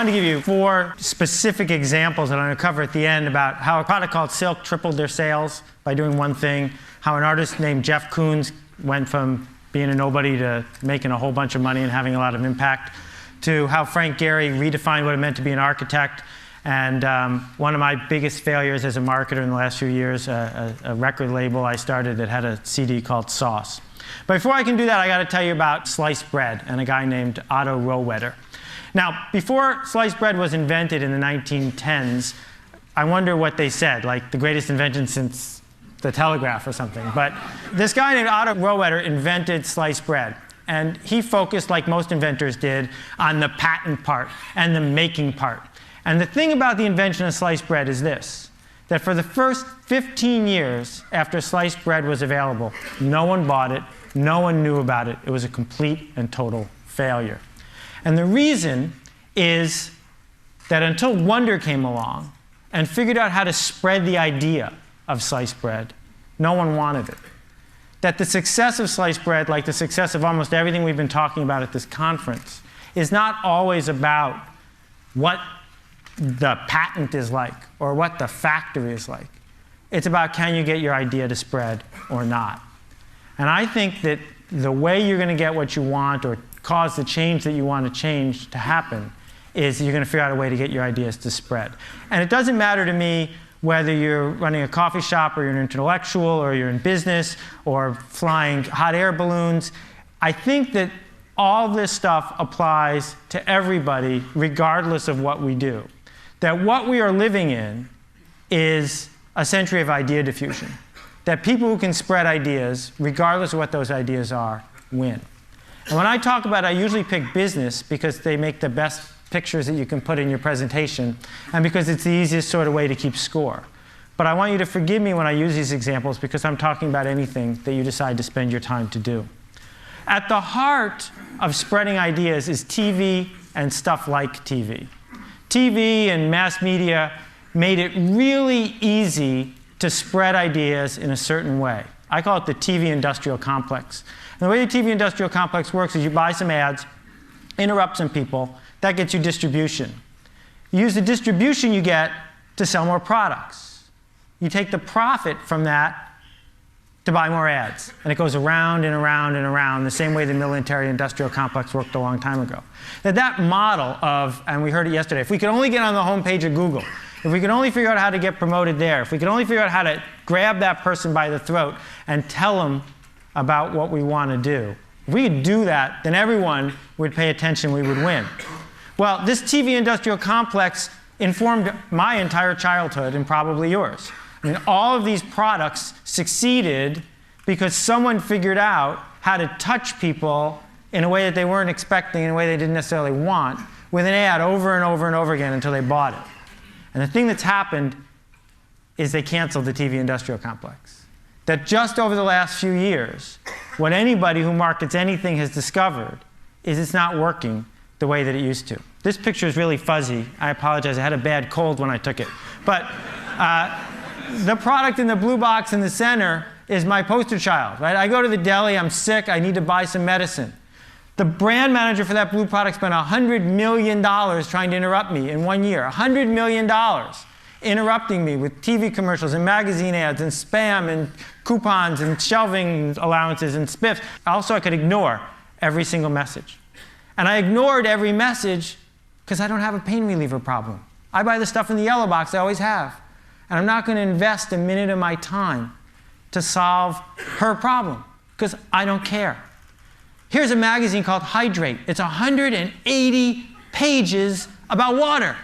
wanted to give you 4 specific examples that I'm going to cover at the end about how a product called Silk tripled their sales by doing one thing, how an artist named Jeff Koons went from being a nobody to making a whole bunch of money and having a lot of impact, to how Frank Gehry redefined what it meant to be an architect, and one of my biggest failures as a marketer in the last few years, a record label I started that had a CD called Sauce. But before I can do that, I got to tell you about sliced bread and a guy named Otto Rohwedder. Now, before sliced bread was invented in the 1910s, I wonder what they said, like the greatest invention since the telegraph or something. But this guy named Otto Rohwedder invented sliced bread. And he focused, like most inventors did, on the patent part and the making part. And the thing about the invention of sliced bread is this, that for the first 15 years after sliced bread was available, no one bought it, no one knew about it. It was a complete and total failure. And the reason is that until Wonder came along and figured out how to spread the idea of sliced bread, no one wanted it. That the success of sliced bread, like the success of almost everything we've been talking about at this conference, is not always about what the patent is like or what the factory is like. It's about, can you get your idea to spread or not? And I think that the way you're going to get what you want or cause the change that you want to change to happen is you're going to figure out a way to get your ideas to spread. And it doesn't matter to me whether you're running a coffee shop or you're an intellectual or you're in business or flying hot air balloons. I think that all this stuff applies to everybody regardless of what we do. That what we are living in is a century of idea diffusion. That people who can spread ideas, regardless of what those ideas are, win. And when I talk about it, I usually pick business because they make the best pictures that you can put in your presentation, and because it's the easiest sort of way to keep score. But I want you to forgive me when I use these examples because I'm talking about anything that you decide to spend your time to do. At the heart of spreading ideas is TV and stuff like TV. TV and mass media made it really easy to spread ideas in a certain way. I call it the TV industrial complex. And the way the TV industrial complex works is you buy some ads, interrupt some people, that gets you distribution. You use the distribution you get to sell more products. You take the profit from that to buy more ads. And it goes around and around and around the same way the military industrial complex worked a long time ago. That model of, and we heard it yesterday, if we could only get on the homepage of Google, if we could only figure out how to get promoted there, if we could only figure out how to grab that person by the throat and tell them about what we want to do, if we could do that, then everyone would pay attention, we would win. Well, this TV industrial complex informed my entire childhood and probably yours. I mean, all of these products succeeded because someone figured out how to touch people in a way that they weren't expecting, in a way they didn't necessarily want, with an ad over and over and over again until they bought it. And the thing that's happened is they canceled the TV industrial complex. That just over the last few years, what anybody who markets anything has discovered is it's not working the way that it used to. This picture is really fuzzy. I apologize. I had a bad cold when I took it. But the product in the blue box in the center is my poster child. Right? I go to the deli. I'm sick. I need to buy some medicine. The brand manager for that blue product spent $100 million trying to interrupt me in 1 year. $100 million interrupting me with TV commercials and magazine ads and spam and coupons and shelving allowances and spiffs. Also, I could ignore every single message. And I ignored every message because I don't have a pain reliever problem. I buy the stuff in the yellow box I always have. And I'm not going to invest a minute of my time to solve her problem because I don't care. Here's a magazine called Hydrate. It's 180 pages about water.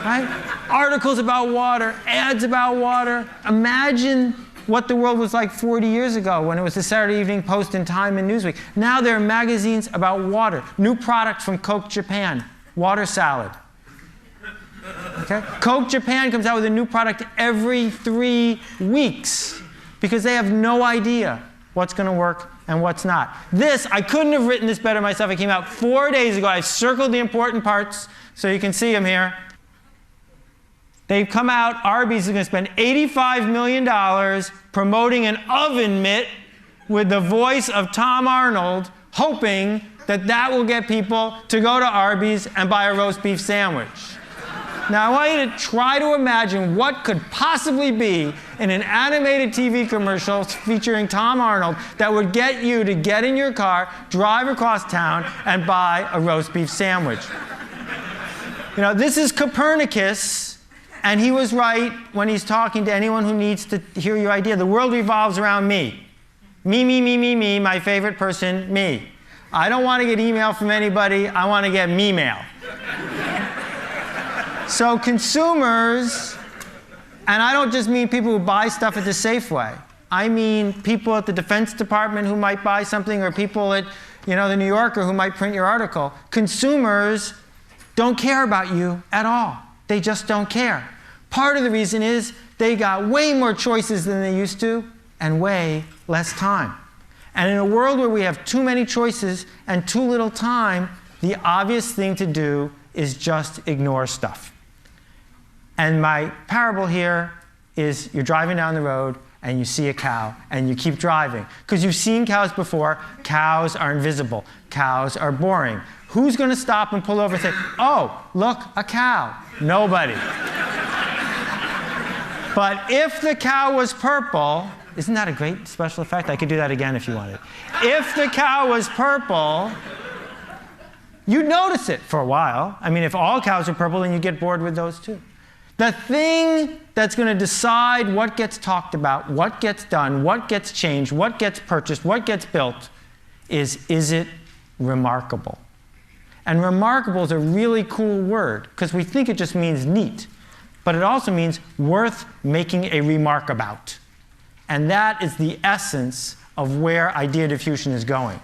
Right? Articles about water, ads about water. Imagine what the world was like 40 years ago when it was the Saturday Evening Post and Time and Newsweek. Now there are magazines about water. New product from Coke Japan, water salad. Okay? Coke Japan comes out with a new product every 3 weeks because they have no idea what's going to work and what's not. This, I couldn't have written this better myself. It came out 4 days ago. I've circled the important parts so you can see them here. They've come out, Arby's is going to spend $85 million promoting an oven mitt with the voice of Tom Arnold, hoping that will get people to go to Arby's and buy a roast beef sandwich. Now, I want you to try to imagine what could possibly be in an animated TV commercial featuring Tom Arnold that would get you to get in your car, drive across town, and buy a roast beef sandwich. You know, this is Copernicus, and he was right when he's talking to anyone who needs to hear your idea. The world revolves around me. Me, my favorite person, me. I don't want to get email from anybody. I want to get me-mail. So consumers, and I don't just mean people who buy stuff at the Safeway. I mean people at the Defense Department who might buy something, or people at, the New Yorker who might print your article. Consumers don't care about you at all. They just don't care. Part of the reason is they got way more choices than they used to and way less time. And in a world where we have too many choices and too little time, the obvious thing to do is just ignore stuff. And my parable here is you're driving down the road and you see a cow and you keep driving. Because you've seen cows before. Cows are invisible. Cows are boring. Who's going to stop and pull over and say, oh, look, a cow? Nobody. But if the cow was purple, isn't that a great special effect? I could do that again if you wanted. If the cow was purple, you'd notice it for a while. I mean, if all cows are purple, then you get bored with those too. The thing that's going to decide what gets talked about, what gets done, what gets changed, what gets purchased, what gets built is it remarkable? And remarkable is a really cool word because we think it just means neat. But it also means worth making a remark about. And that is the essence of where idea diffusion is going.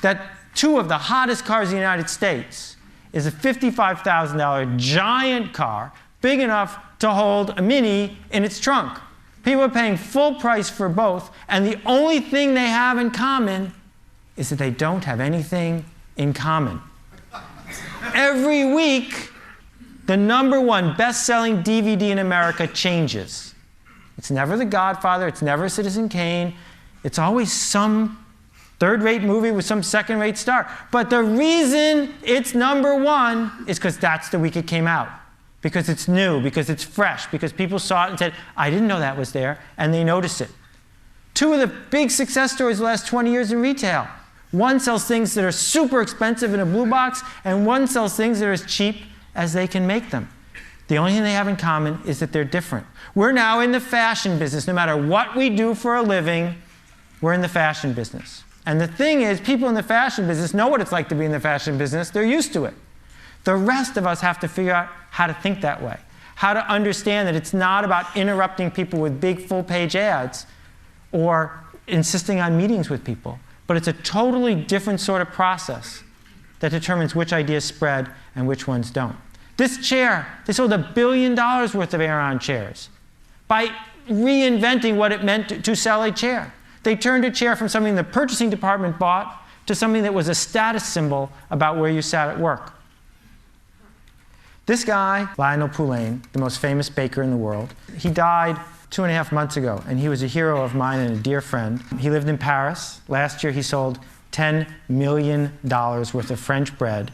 That two of the hottest cars in the United States is a $55,000 giant car, big enough to hold a Mini in its trunk. People are paying full price for both, and the only thing they have in common is that they don't have anything in common. Every week, the #1 best-selling DVD in America changes. It's never The Godfather, it's never Citizen Kane, it's always some third-rate movie with some second-rate star. But the reason it's #1 is because that's the week it came out. Because it's new, because it's fresh, because people saw it and said, I didn't know that was there, and they noticed it. Two of the big success stories the last 20 years in retail. One sells things that are super expensive in a blue box, and one sells things that are as cheap as they can make them. The only thing they have in common is that they're different. We're now in the fashion business. No matter what we do for a living, we're in the fashion business. And the thing is, people in the fashion business know what it's like to be in the fashion business. They're used to it. The rest of us have to figure out how to think that way, how to understand that it's not about interrupting people with big full-page ads or insisting on meetings with people, but it's a totally different sort of process that determines which ideas spread and which ones don't. This chair, they sold $1 billion worth of Aeron chairs by reinventing what it meant to sell a chair. They turned a chair from something the purchasing department bought to something that was a status symbol about where you sat at work. This guy, Lionel Poulain, the most famous baker in the world, he died 2.5 months ago, and he was a hero of mine and a dear friend. He lived in Paris. Last year he sold $10 million worth of French bread,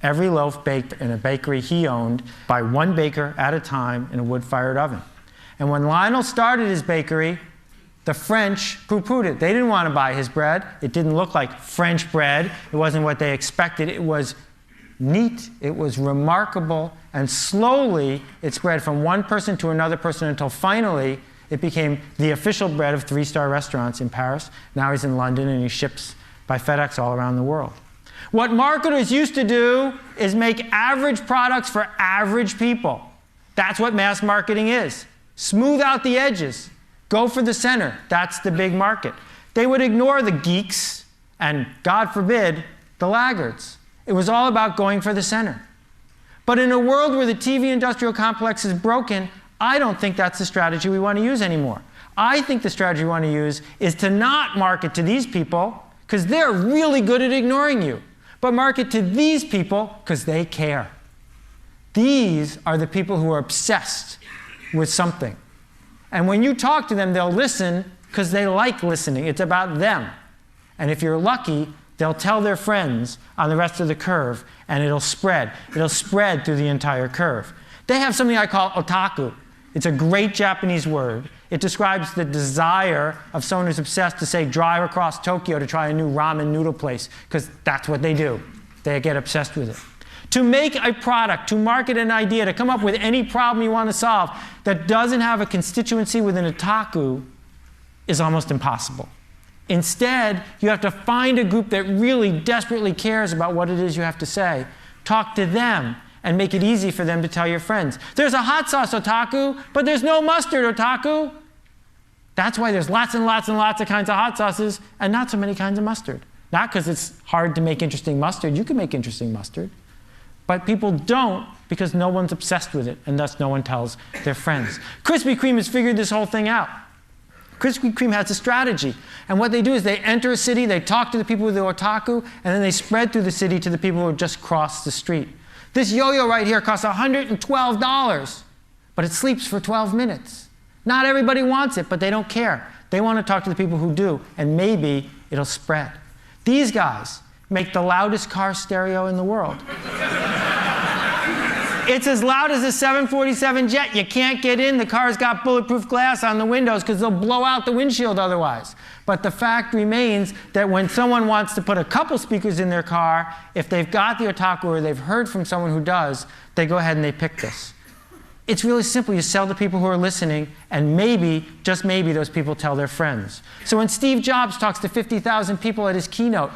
every loaf baked in a bakery he owned by one baker at a time in a wood-fired oven. And when Lionel started his bakery, the French poo-pooed it. They didn't want to buy his bread. It didn't look like French bread. It wasn't what they expected. It was neat, it was remarkable, and slowly it spread from one person to another person until finally it became the official bread of 3-star restaurants in Paris. Now he's in London and he ships by FedEx all around the world. What marketers used to do is make average products for average people. That's what mass marketing is. Smooth out the edges. Go for the center. That's the big market. They would ignore the geeks and, God forbid, the laggards. It was all about going for the center. But in a world where the TV industrial complex is broken, I don't think that's the strategy we want to use anymore. I think the strategy we want to use is to not market to these people, because they're really good at ignoring you, but market to these people because they care. These are the people who are obsessed with something. And when you talk to them, they'll listen because they like listening. It's about them. And if you're lucky, they'll tell their friends on the rest of the curve, and it'll spread. It'll spread through the entire curve. They have something I call otaku. It's a great Japanese word. It describes the desire of someone who's obsessed to, say, drive across Tokyo to try a new ramen noodle place, because that's what they do. They get obsessed with it. To make a product, to market an idea, to come up with any problem you want to solve that doesn't have a constituency within otaku is almost impossible. Instead, you have to find a group that really desperately cares about what it is you have to say, talk to them, and make it easy for them to tell your friends. There's a hot sauce otaku, but there's no mustard otaku. That's why there's lots and lots and lots of kinds of hot sauces and not so many kinds of mustard. Not because it's hard to make interesting mustard. You can make interesting mustard. But people don't because no one's obsessed with it, and thus no one tells their friends. Krispy Kreme has figured this whole thing out. Krispy Kreme has a strategy. And what they do is they enter a city, they talk to the people with the otaku, and then they spread through the city to the people who have just crossed the street. This yo-yo right here costs $112, but it sleeps for 12 minutes. Not everybody wants it, but they don't care. They want to talk to the people who do, and maybe it'll spread. These guys make the loudest car stereo in the world. It's as loud as a 747 jet. You can't get in. The car's got bulletproof glass on the windows because they'll blow out the windshield otherwise. But the fact remains that when someone wants to put a couple speakers in their car, if they've got the otaku or they've heard from someone who does, they go ahead and they pick this. It's really simple. You sell to people who are listening, and maybe, just maybe, those people tell their friends. So when Steve Jobs talks to 50,000 people at his keynote,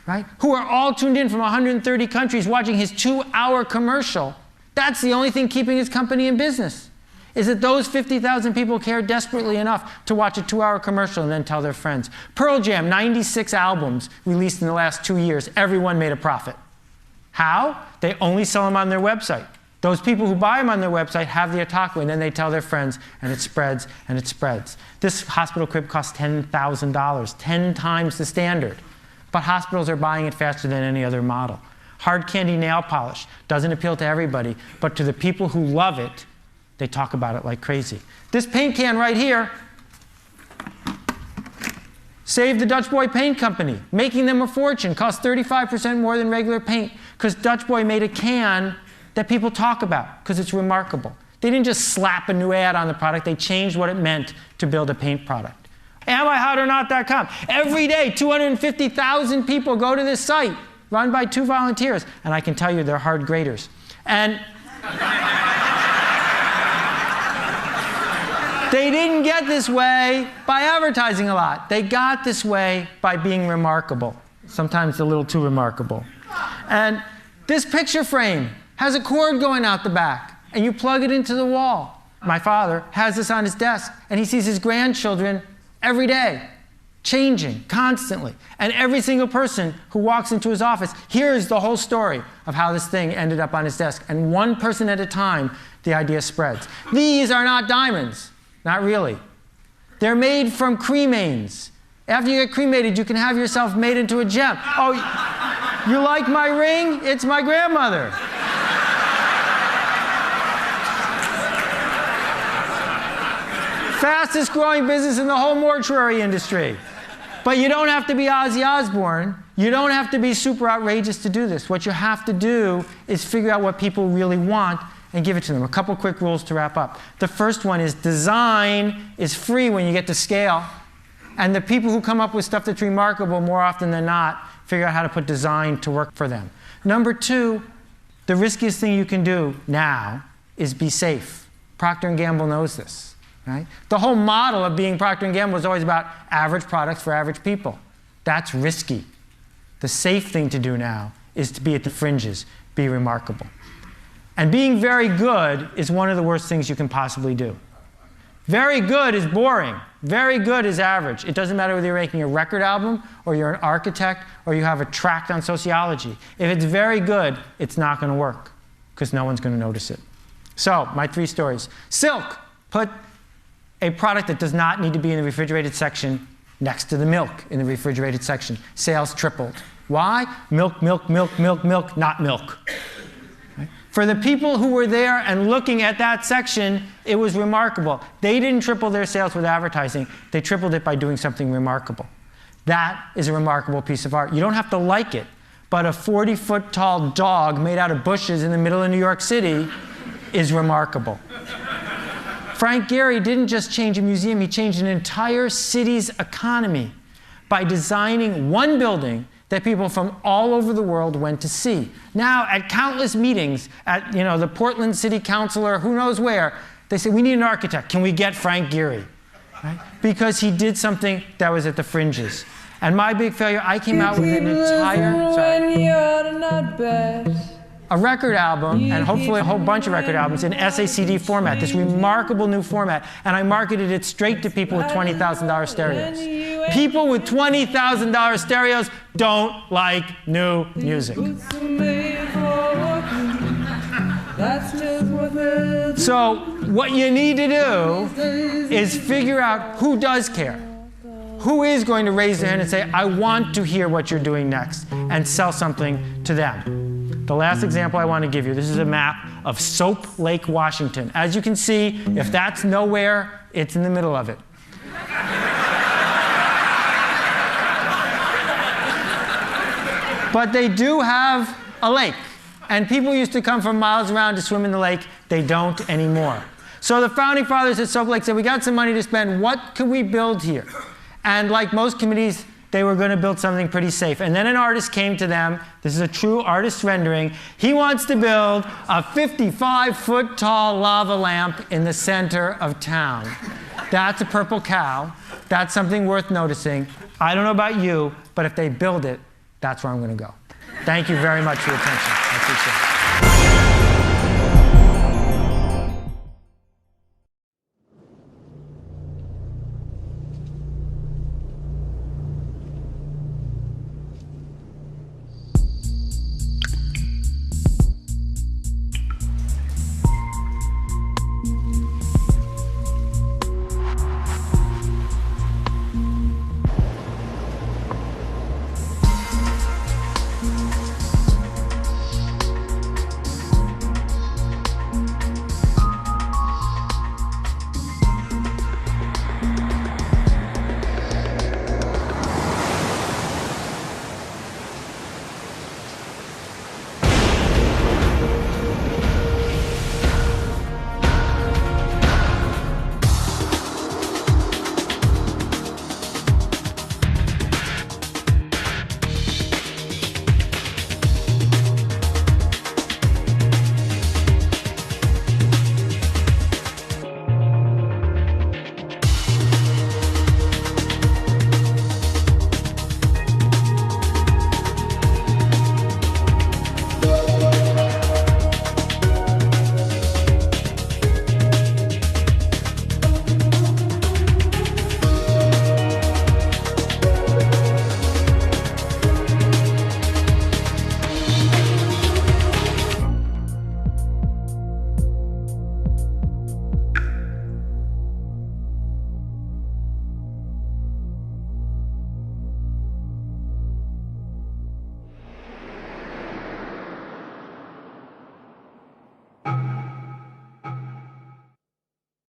right, who are all tuned in from 130 countries watching his 2-hour commercial, that's the only thing keeping his company in business, is that those 50,000 people care desperately enough to watch a 2-hour commercial and then tell their friends. Pearl Jam, 96 albums released in the last 2 years. Everyone made a profit. How? They only sell them on their website. Those people who buy them on their website have the otaku, and then they tell their friends, and it spreads, and it spreads. This hospital crib costs $10,000, 10 times the standard. But hospitals are buying it faster than any other model. Hard candy nail polish doesn't appeal to everybody, but to the people who love it, they talk about it like crazy. This paint can right here saved the Dutch Boy Paint Company, making them a fortune. Cost 35% more than regular paint, because Dutch Boy made a can that people talk about, because it's remarkable. They didn't just slap a new ad on the product, they changed what it meant to build a paint product. AmIHotOrNot.com. Every day, 250,000 people go to this site, run by 2 volunteers, and I can tell you they're hard graders. And they didn't get this way by advertising a lot. They got this way by being remarkable, sometimes a little too remarkable. And this picture frame has a cord going out the back, and you plug it into the wall. My father has this on his desk, and he sees his grandchildren every day, changing constantly. And every single person who walks into his office hears the whole story of how this thing ended up on his desk. And one person at a time, the idea spreads. These are not diamonds. Not really. They're made from cremains. After you get cremated, you can have yourself made into a gem. Oh, you like my ring? It's my grandmother. Fastest growing business in the whole mortuary industry. But you don't have to be Ozzy Osbourne. You don't have to be super outrageous to do this. What you have to do is figure out what people really want and give it to them. A couple quick rules to wrap up. The first one is design is free when you get to scale. And the people who come up with stuff that's remarkable, more often than not, figure out how to put design to work for them. Number 2, the riskiest thing you can do now is be safe. Procter & Gamble knows this. Right? The whole model of being Procter & Gamble is always about average products for average people. That's risky. The safe thing to do now is to be at the fringes, be remarkable. And being very good is one of the worst things you can possibly do. Very good is boring. Very good is average. It doesn't matter whether you're making a record album or you're an architect or you have a tract on sociology. If it's very good, it's not going to work because no one's going to notice it. So, my 3 stories. Silk. Put a product that does not need to be in the refrigerated section next to the milk in the refrigerated section. Sales tripled. Why? Milk, milk, milk, milk, milk, not milk. Right? For the people who were there and looking at that section, it was remarkable. They didn't triple their sales with advertising. They tripled it by doing something remarkable. That is a remarkable piece of art. You don't have to like it, but a 40-foot tall dog made out of bushes in the middle of New York City is remarkable. Frank Gehry didn't just change a museum, he changed an entire city's economy by designing one building that people from all over the world went to see. Now, at countless meetings, at the Portland City Council or who knows where, they say, we need an architect. Can we get Frank Gehry? Right? Because he did something that was at the fringes. And my big failure, I came out with an entire, a record album, and hopefully a whole bunch of record albums in SACD format, this remarkable new format, and I marketed it straight to people with $20,000 stereos. People with $20,000 stereos don't like new music. So what you need to do is figure out who does care. Who is going to raise their hand and say, I want to hear what you're doing next, and sell something to them. The last example I want to give you, this is a map of Soap Lake, Washington. As you can see, if that's nowhere, it's in the middle of it. But they do have a lake. And people used to come from miles around to swim in the lake. They don't anymore. So the founding fathers at Soap Lake said, we got some money to spend. What could we build here? And like most committees, they were going to build something pretty safe. And then an artist came to them. This is a true artist rendering. He wants to build a 55-foot tall lava lamp in the center of town. That's a purple cow. That's something worth noticing. I don't know about you, but if they build it, that's where I'm going to go. Thank you very much for your attention. I appreciate it.